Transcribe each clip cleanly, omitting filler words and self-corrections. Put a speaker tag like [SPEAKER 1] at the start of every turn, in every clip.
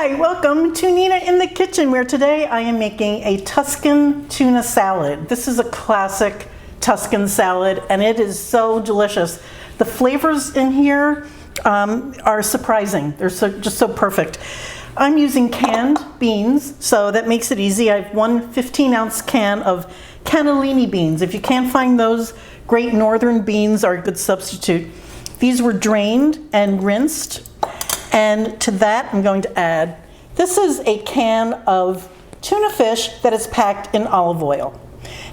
[SPEAKER 1] Hi, welcome to Nina in the Kitchen, where today I am making a Tuscan tuna salad. This is a classic Tuscan salad and it is so delicious. The flavors in here are surprising. They're just so perfect. I'm using canned beans, so that makes it easy. I have one 15-ounce can of cannellini beans. If you can't find those, Great Northern beans are a good substitute. These were drained and rinsed. And to that, I'm going to add, this is a can of tuna fish that is packed in olive oil.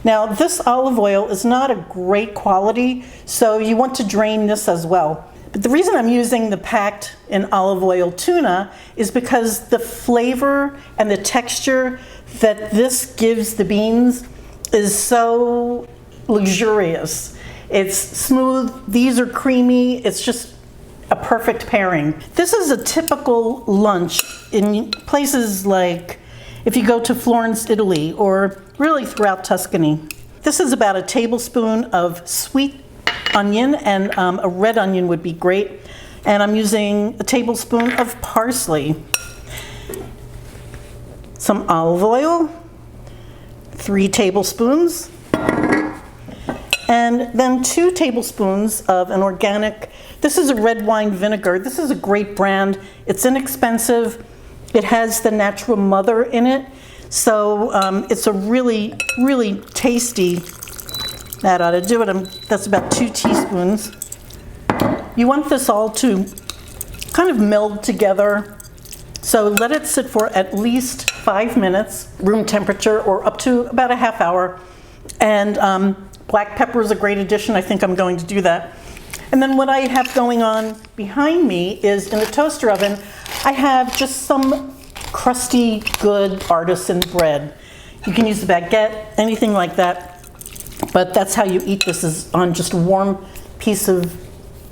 [SPEAKER 1] Now, this olive oil is not a great quality, so you want to drain this as well. But the reason I'm using the packed in olive oil tuna is because the flavor and the texture that this gives the beans is so luxurious. It's smooth, these are creamy, it's just a perfect pairing. This is a typical lunch in places like if you go to Florence, Italy, or really throughout Tuscany. This is about a tablespoon of sweet onion, and a red onion would be great. And I'm using a tablespoon of parsley, some olive oil, 3 tablespoons, and then 2 tablespoons of an organic, this is a red wine vinegar. This is a great brand. It's inexpensive. It has the natural mother in it. So it's a really, really tasty, that ought to do it. That's about 2 teaspoons. You want this all to kind of meld together. So let it sit for at least 5 minutes, room temperature, or up to about a half hour. And black pepper is a great addition. I think I'm going to do that. And then what I have going on behind me is in the toaster oven, I have just some crusty, good artisan bread. You can use a baguette, anything like that. But that's how you eat this, is on just a warm piece of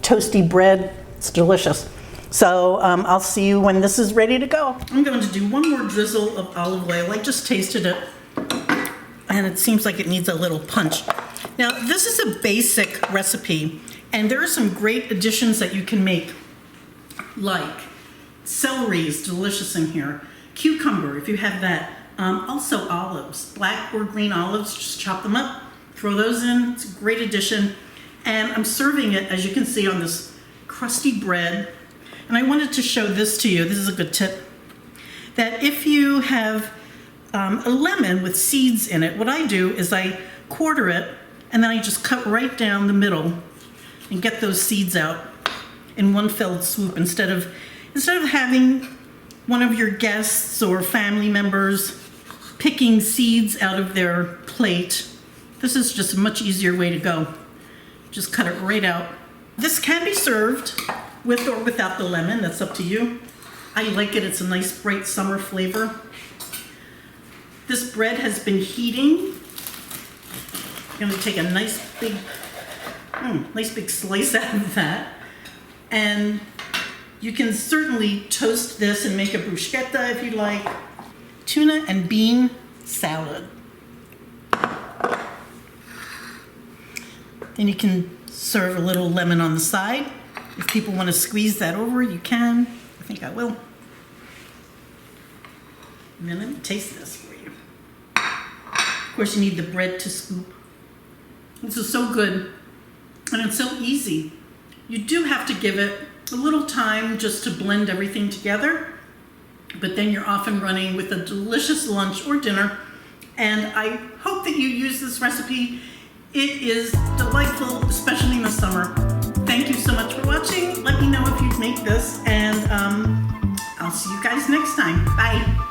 [SPEAKER 1] toasty bread. It's delicious. So I'll see you when this is ready to go. I'm going to do one more drizzle of olive oil. I just tasted it, and it seems like it needs a little punch. Now, this is a basic recipe, and there are some great additions that you can make, like celery is delicious in here, cucumber, if you have that, also olives, black or green olives, just chop them up, throw those in, it's a great addition. And I'm serving it, as you can see, on this crusty bread. And I wanted to show this to you, this is a good tip, that if you have a lemon with seeds in it, what I do is I quarter it, and then I just cut right down the middle and get those seeds out in one fell swoop, instead of having one of your guests or family members picking seeds out of their plate. This is just a much easier way to go. Just cut it right out. This can be served with or without the lemon, that's up to you. I like it, it's a nice bright summer flavor. This bread has been heating. I'm going to take a nice big slice out of that. And you can certainly toast this and make a bruschetta if you like. Tuna and bean salad. Then you can serve a little lemon on the side. If people want to squeeze that over, you can. I think I will. And then let me taste this for you. Of course, you need the bread to scoop. This is so good, and it's so easy. You do have to give it a little time just to blend everything together, but then you're off and running with a delicious lunch or dinner. And I hope that you use this recipe. It is delightful, especially in the summer. Thank you so much for watching. Let me know if you'd make this, and I'll see you guys next time. Bye.